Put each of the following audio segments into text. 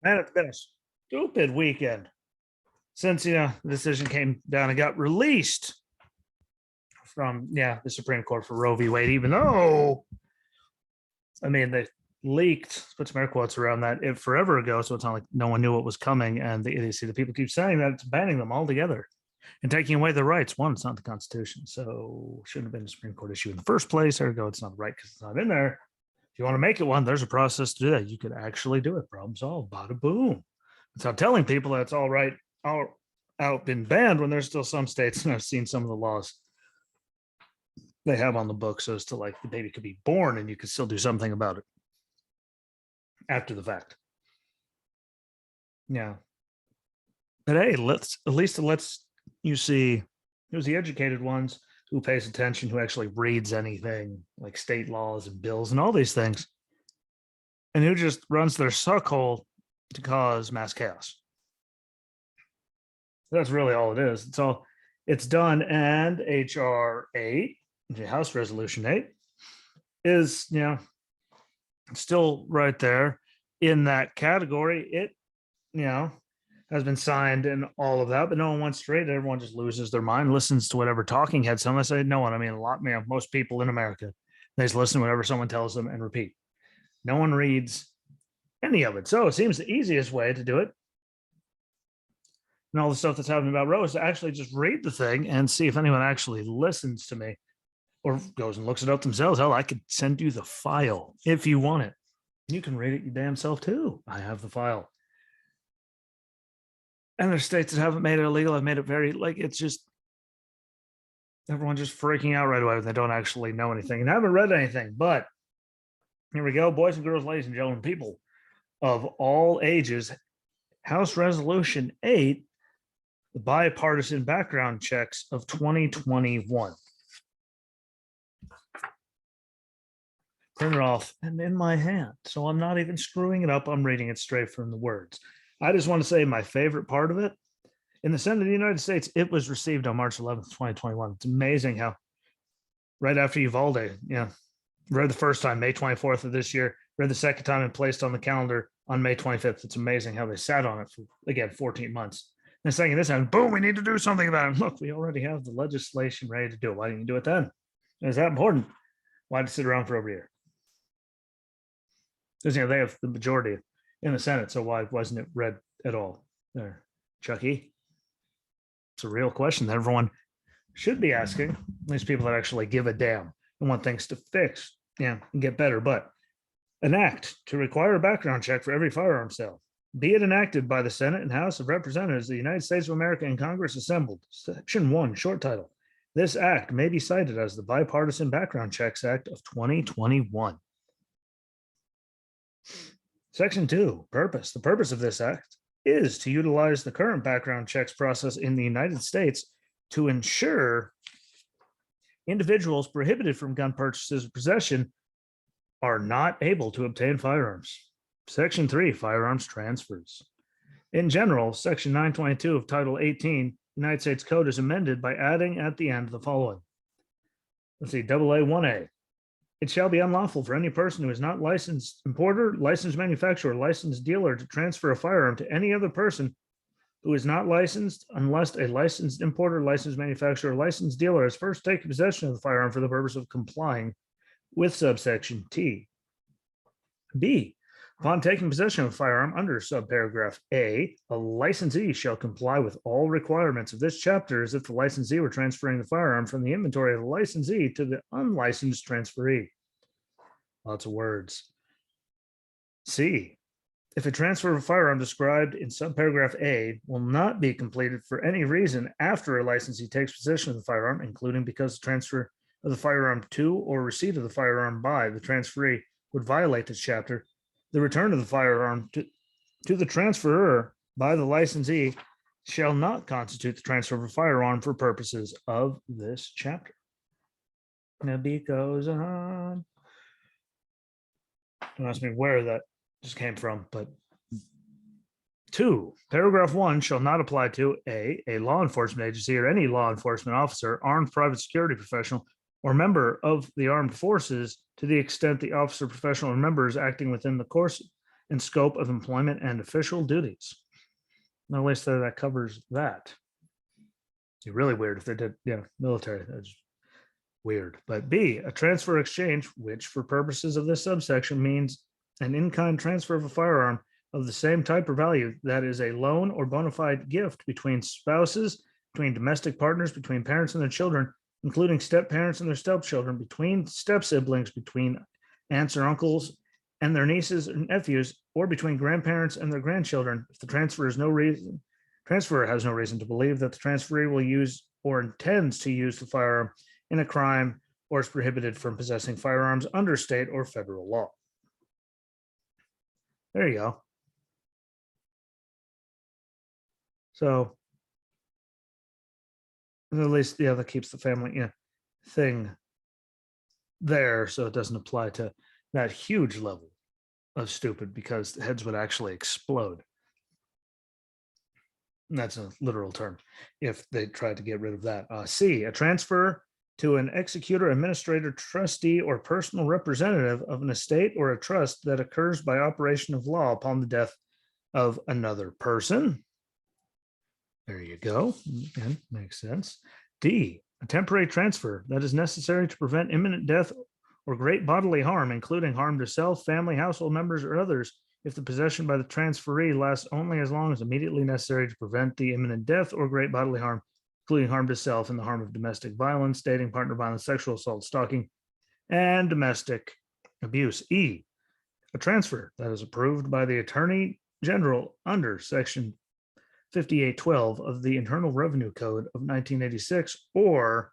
Man, it's been a stupid weekend since the decision came down and got released from the Supreme Court for Roe v. Wade. Even though they leaked, put some air quotes around that, it forever ago, so it's not like no one knew what was coming. And the people keep saying that it's banning them altogether and taking away their rights. One, it's not the Constitution, so it shouldn't have been a Supreme Court issue in the first place. Ergo, it's not right because it's not in there. If you want to make it one, there's a process to do that. You could actually do it. Problem solved. Bada boom. Without telling people that's all right, all out been banned when there's still some states, and I've seen some of the laws they have on the books as to like the baby could be born and you could still do something about it after the fact. Yeah. But hey, let's you see there's the educated ones who pays attention, who actually reads anything like state laws and bills and all these things, and who just runs their suckhole to cause mass chaos. That's really all it is. It's done. And HR 8, the House Resolution 8, is still right there in that category. It has been signed and all of that, but no one wants to read it. Everyone just loses their mind, listens to whatever talking head someone. I say no one. A lot. Most people in America, they just listen to whatever someone tells them and repeat. No one reads any of it. So it seems the easiest way to do it, and all the stuff that's happening about Roe, is to actually just read the thing and see if anyone actually listens to me or goes and looks it up themselves. Hell, I could send you the file if you want it. You can read it your damn self too. I have the file. And there's states that haven't made it illegal. I've made it very, it's just, everyone just freaking out right away when they don't actually know anything and haven't read anything. But here we go, boys and girls, ladies and gentlemen, people of all ages, House Resolution 8, the Bipartisan Background Checks of 2021. Print it off and in my hand, so I'm not even screwing it up. I'm reading it straight from the words. I just want to say my favorite part of it. In the Senate of the United States, it was received on March 11th, 2021. It's amazing how right after Uvalde, read the first time, May 24th of this year, read the second time and placed on the calendar on May 25th. It's amazing how they sat on it for, again, 14 months. And second this time, boom, we need to do something about it. Look, we already have the legislation ready to do it. Why didn't you do it then? Is that important? Why did it sit around for over a year? Because, they have the majority in the Senate, so why wasn't it read at all? There, Chucky. It's a real question that everyone should be asking. These people that actually give a damn and want things to fix, and get better. But an act to require a background check for every firearm sale, be it enacted by the Senate and House of Representatives of the United States of America and Congress assembled. Section 1, short title. This act may be cited as the Bipartisan Background Checks Act of 2021. Section 2, purpose. The purpose of this act is to utilize the current background checks process in the United States to ensure individuals prohibited from gun purchases or possession are not able to obtain firearms. Section 3, firearms transfers. In general, Section 922 of Title 18 United States Code is amended by adding at the end the following. Let's see, AA1A. It shall be unlawful for any person who is not licensed importer, licensed manufacturer, or licensed dealer to transfer a firearm to any other person who is not licensed unless a licensed importer, licensed manufacturer, or licensed dealer has first taken possession of the firearm for the purpose of complying with subsection T. B. Upon taking possession of a firearm under subparagraph A, a licensee shall comply with all requirements of this chapter as if the licensee were transferring the firearm from the inventory of the licensee to the unlicensed transferee. Lots of words. C. If a transfer of a firearm described in subparagraph A will not be completed for any reason after a licensee takes possession of the firearm, including because the transfer of the firearm to or receipt of the firearm by the transferee would violate this chapter, the return of the firearm to the transferor by the licensee shall not constitute the transfer of a firearm for purposes of this chapter. Now, B goes on. Don't ask me where that just came from, but 2, paragraph 1 shall not apply to a law enforcement agency or any law enforcement officer, armed private security professional, or member of the armed forces to the extent the officer, professional, or member is acting within the course and scope of employment and official duties. No way there that covers that. It's really weird if they did, military. That's weird. But B, a transfer exchange, which for purposes of this subsection means an in-kind transfer of a firearm of the same type or value that is a loan or bona fide gift between spouses, between domestic partners, between parents and their children, including step-parents and their stepchildren, between step-siblings, between aunts or uncles and their nieces and nephews, or between grandparents and their grandchildren, if the transfer has no reason to believe that the transferee will use or intends to use the firearm in a crime or is prohibited from possessing firearms under state or federal law. There you go. So at least, that keeps the family thing there, so it doesn't apply to that huge level of stupid, because the heads would actually explode. And that's a literal term if they tried to get rid of that. C, a transfer to an executor, administrator, trustee, or personal representative of an estate or a trust that occurs by operation of law upon the death of another person. There you go. And makes sense. D, a temporary transfer that is necessary to prevent imminent death or great bodily harm, including harm to self, family, household members, or others, if the possession by the transferee lasts only as long as immediately necessary to prevent the imminent death or great bodily harm, including harm to self and the harm of domestic violence, dating, partner violence, sexual assault, stalking, and domestic abuse. E, a transfer that is approved by the Attorney General under Section 5812 of the Internal Revenue Code of 1986, or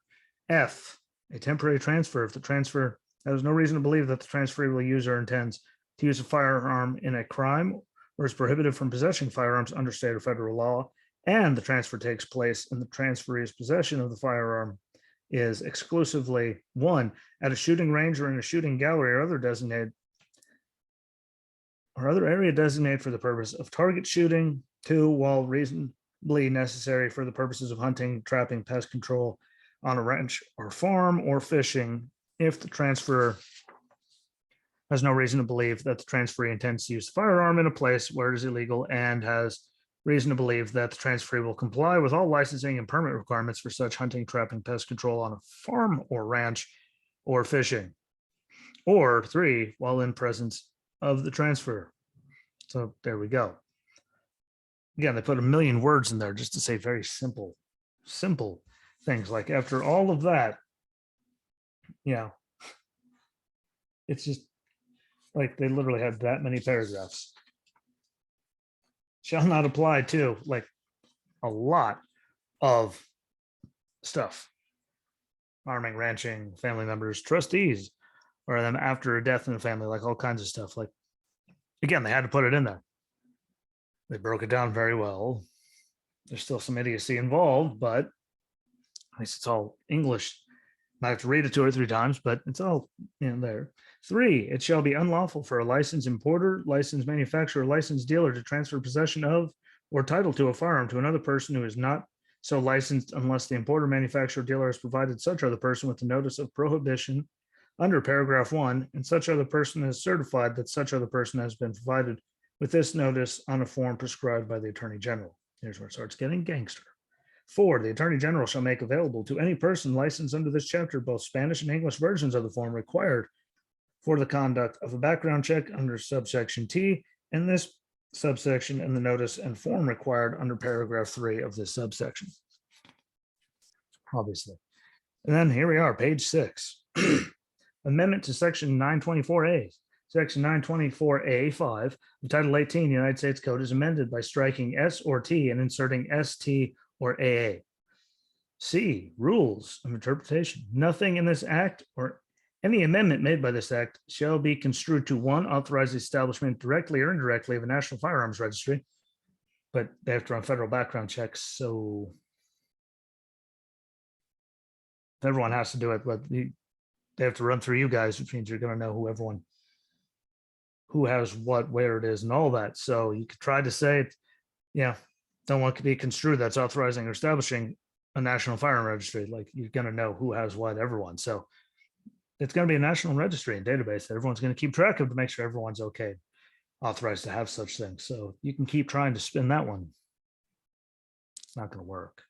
F, a temporary transfer if the transfer has no reason to believe that the transferee will use or intends to use a firearm in a crime or is prohibited from possessing firearms under state or federal law, and the transfer takes place in the transferee's possession of the firearm is exclusively 1, at a shooting range or in a shooting gallery or other area designated for the purpose of target shooting. 2, while reasonably necessary for the purposes of hunting, trapping, pest control on a ranch or farm, or fishing, if the transferor has no reason to believe that the transferee intends to use the firearm in a place where it is illegal and has reason to believe that the transferee will comply with all licensing and permit requirements for such hunting, trapping, pest control on a farm or ranch or fishing. Or 3, while in presence of the transfer. So there we go. Again, they put a million words in there just to say very simple things. Like after all of that, it's just like they literally had that many paragraphs. Shall not apply to, like, a lot of stuff. Farming, ranching, family members, trustees, or them after a death in the family, like all kinds of stuff. Like, again, they had to put it in there. They broke it down very well. There's still some idiocy involved, but at least it's all English. I have to read it 2 or 3 times, but it's all there. 3, it shall be unlawful for a licensed importer, licensed manufacturer, licensed dealer to transfer possession of or title to a firearm to another person who is not so licensed unless the importer, manufacturer, dealer has provided such other person with a notice of prohibition under paragraph 1, and such other person has certified that such other person has been provided with this notice on a form prescribed by the Attorney General. Here's where it starts getting gangster. 4, the Attorney General shall make available to any person licensed under this chapter both Spanish and English versions of the form required for the conduct of a background check under subsection T in this subsection, and the notice and form required under paragraph 3 of this subsection. Obviously. And then here we are, page 6. Amendment to section 924A. Section 924A5 of Title 18 United States Code is amended by striking S or T and inserting ST or AA. C, rules of interpretation. Nothing in this act or any amendment made by this act shall be construed to 1, authorize the establishment directly or indirectly of a national firearms registry, but they have to run federal background checks, so everyone has to do it, but they have to run through you guys, which means you're going to know who has what, where it is, and all that. So you could try to say it, don't want to be construed that's authorizing or establishing a national firearm registry. Like, you're going to know who has what, everyone. So it's going to be a national registry and database that everyone's going to keep track of to make sure everyone's okay. authorized to have such things. So you can keep trying to spin that one. It's not going to work.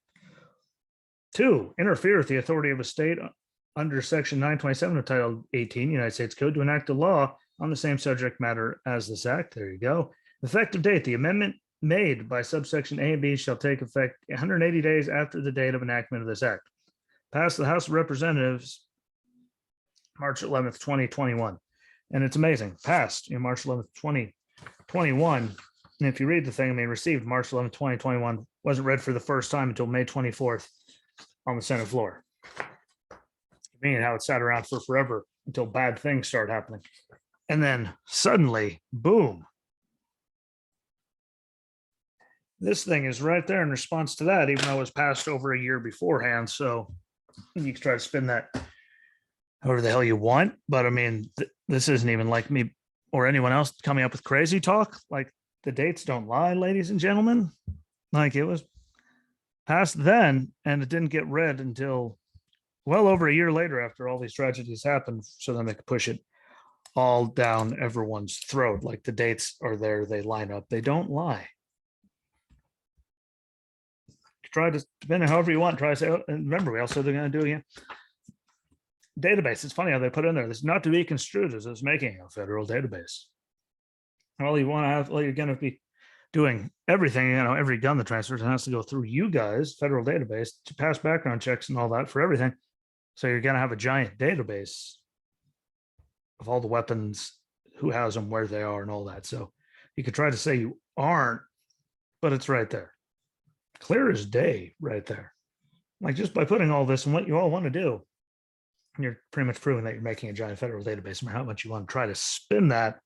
2, interfere with the authority of a state under Section 927 of Title 18 United States Code to enact a law on the same subject matter as this act. There you go. Effective date. The amendment made by subsection A and B shall take effect 180 days after the date of enactment of this act. Passed the House of Representatives March 11th, 2021. And it's amazing. Passed March 11th, 2021. And if you read the thing, received March 11th, 2021, wasn't read for the first time until May 24th on the Senate floor. Meaning how it sat around for forever until bad things start happening. And then suddenly, boom. This thing is right there in response to that, even though it was passed over a year beforehand. So you can try to spin that however the hell you want. But this isn't even like me or anyone else coming up with crazy talk. Like, the dates don't lie, ladies and gentlemen. Like, it was passed then, and it didn't get read until well over a year later after all these tragedies happened, so then they could push it all down everyone's throat. Like, the dates are there, they line up, they don't lie. Try to spin it however you want. Try to say, and remember, we also they're going to do again. Database. It's funny how they put in there. This is not to be construed as us making a federal database. Well, you want to have, well, you're going to be doing everything, every gun that transfers has to go through you guys, federal database, to pass background checks and all that for everything. So you're going to have a giant database of all the weapons, who has them, where they are, and all that. So you could try to say you aren't, but it's right there. Clear as day right there. Like, just by putting all this and what you all want to do, you're pretty much proving that you're making a giant federal database, no matter how much you want to try to spin that.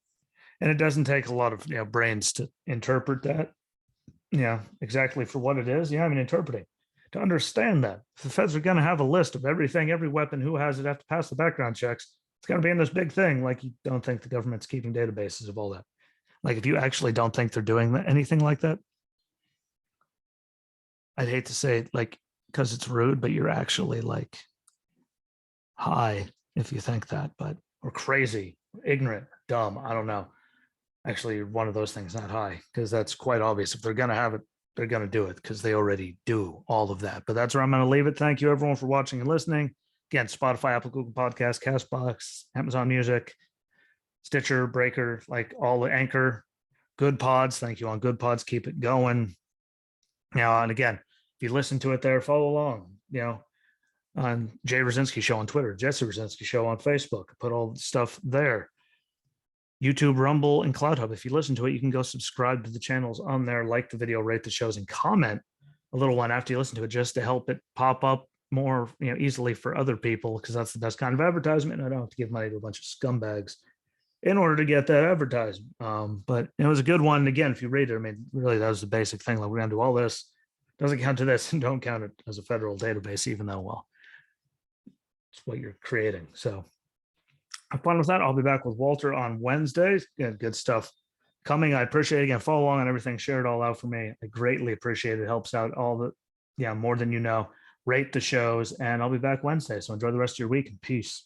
And it doesn't take a lot of brains to interpret that, exactly for what it is. Interpreting to understand that if the feds are going to have a list of everything, every weapon, who has it, have to pass the background checks. It's going to be in this big thing. Like, you don't think the government's keeping databases of all that. Like, if you actually don't think they're doing anything like that, I'd hate to say it, like, because it's rude, but you're actually like high if you think that, or crazy, ignorant, dumb. I don't know. Actually, one of those things, not high, because that's quite obvious. If they're going to have it, they're going to do it, because they already do all of that. But that's where I'm going to leave it. Thank you, everyone, for watching and listening. Again, Spotify, Apple, Google Podcasts, Castbox, Amazon Music, Stitcher, Breaker, like all the Anchor, Good Pods. Thank you on Good Pods. Keep it going. And again, if you listen to it there, follow along, on Jay Rucinski Show on Twitter, Jesse Rucinski Show on Facebook. Put all the stuff there. YouTube, Rumble, and Cloud Hub. If you listen to it, you can go subscribe to the channels on there, like the video, rate the shows, and comment a little one after you listen to it, just to help it pop up more easily for other people, because that's the best kind of advertisement. I don't have to give money to a bunch of scumbags in order to get that advertisement. But it was a good one. Again, if you read it, really, that was the basic thing. Like, we're going to do all this. Doesn't count to this, and don't count it as a federal database, even though, well, it's what you're creating. So have fun with that. I'll be back with Walter on Wednesdays. Good stuff coming. I appreciate it. Again, follow along on everything. Share it all out for me. I greatly appreciate it. It helps out all the, more than you know. Rate the shows, and I'll be back Wednesday. So enjoy the rest of your week, and peace.